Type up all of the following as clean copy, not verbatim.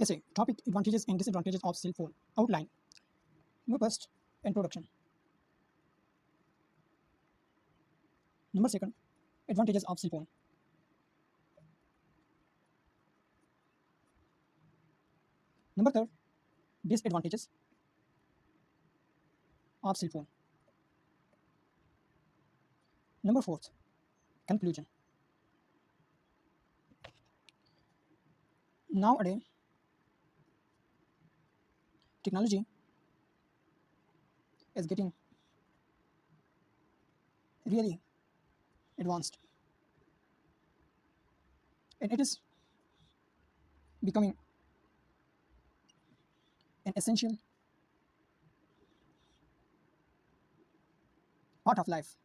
Essay topic: advantages and disadvantages of cell phone. Outline: number first, introduction. Number second, advantages of cell phone. Number third, disadvantages of cell phone. Number fourth, conclusion. Nowadays, technology is getting really advanced, and it is becoming an essential part of life.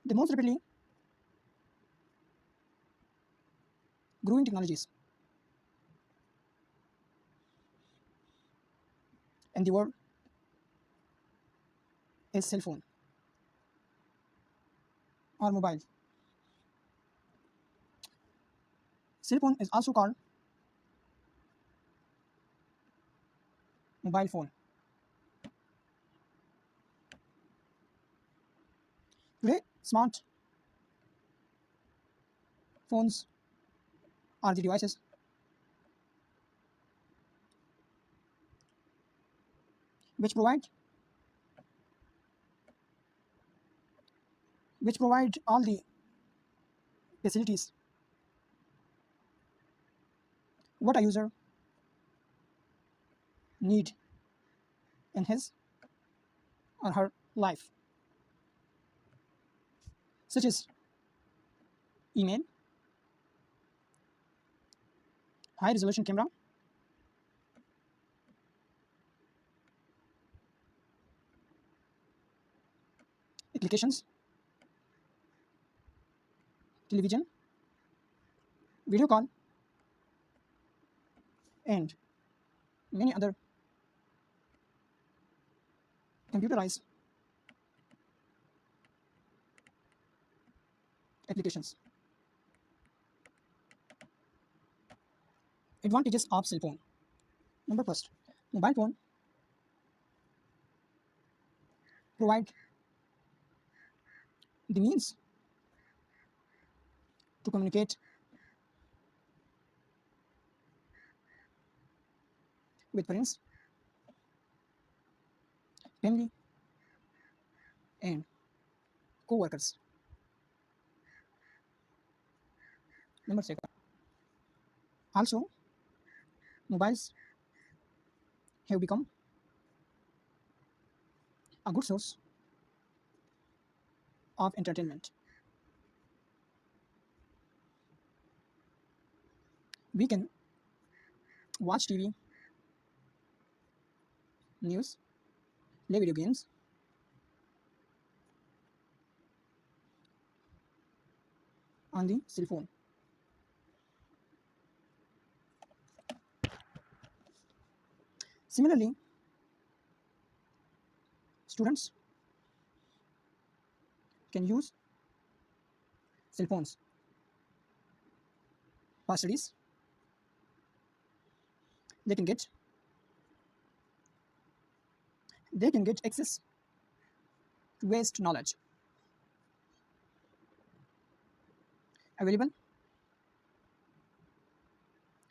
The most rapidly growing technologies in the world is cell phone or mobile. Cell phone is also called mobile phone. Today, smart phones are the devices which provide all the facilities what a user need in his or her life, such as email, high resolution camera, applications, television, video call, and many other computerized applications. Advantages of cell phone. Number first, mobile phone provide the means to communicate with friends, family, and co-workers. Number second, also mobiles have become a good source of entertainment. We can watch TV, news, play video games, on the cell phone. Similarly, students can use cell phones for studies. They can get access to vast knowledge available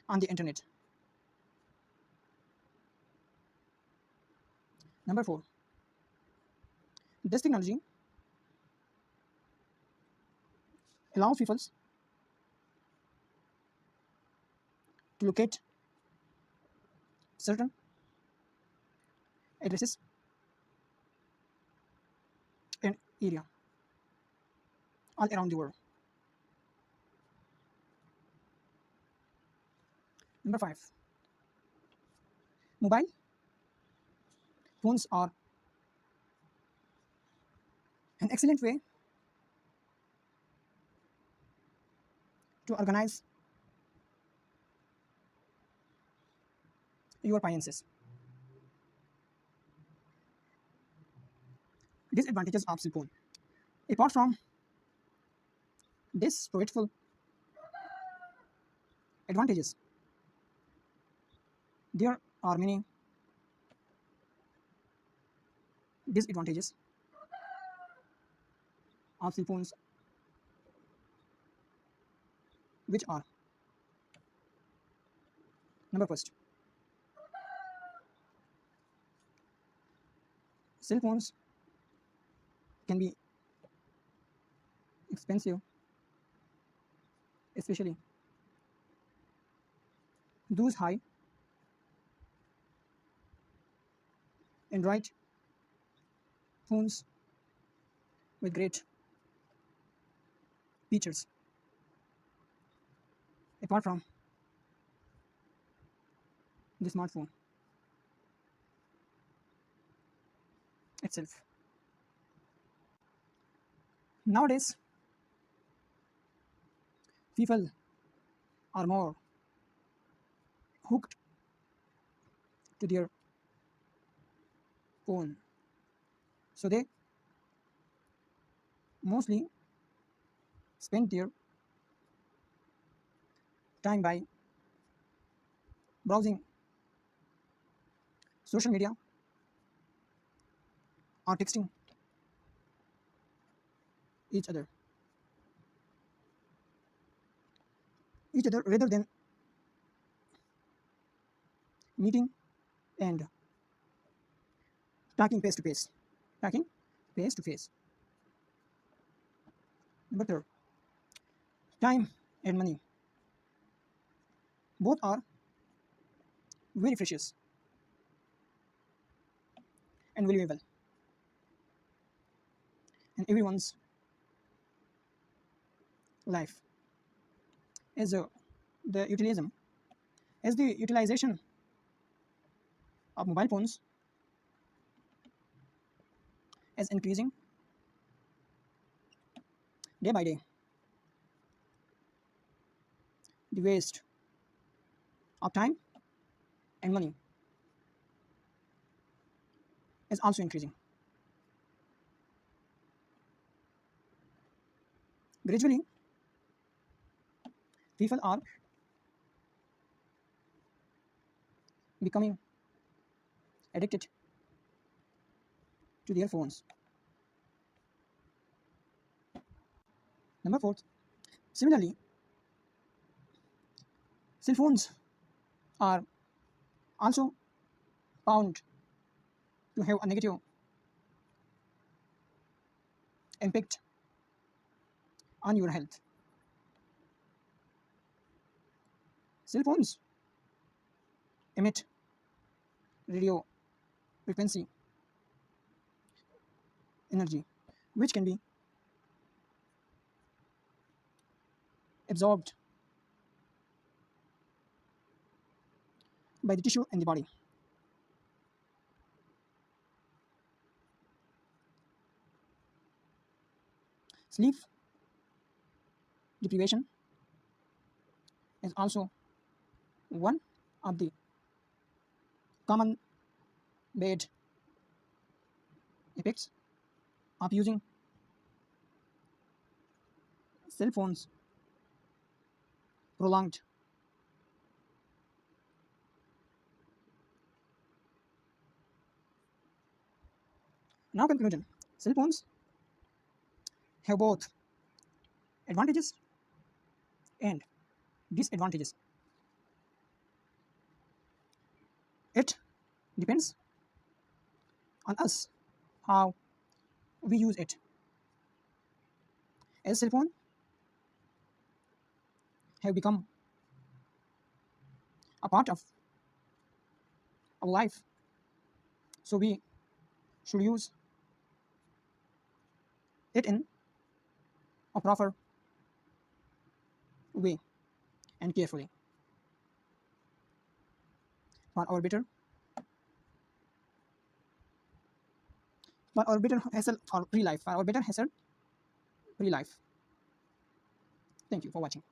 on the internet. Number four, this technology allows people to locate certain addresses and area all around the world. Number five, mobile phones are an excellent way to organize your finances. Disadvantages of cell phone. Apart from this forgetful Advantages. There are many disadvantages of cell phones, which are: number first, cell phones can be expensive, especially those high Android phones with great features. Apart from the smartphone itself, nowadays people are more hooked to their phone, so they mostly spend their time by browsing social media or texting each other rather than meeting and talking face to face. Talking face to face. Number third, time and money. Both are very precious and valuable in everyone's life. As the utilization, as the utilization of mobile phones is increasing day by day, the waste of time and money is also increasing. Gradually, people are becoming addicted to their phones. Number four, similarly, cell phones are also found to have a negative impact on your health. Cell phones emit radio frequency energy, which can be absorbed by the tissue in the body. Sleep deprivation is also one of the common bad effects of using cell phones prolonged. Now conclusion. Cell phones have both advantages and disadvantages. It depends on us how we use it. As cell phone have become a part of our life, so we should use it in a proper way and carefully for our better hassle for free life, for our better hassle free life. Thank you for watching.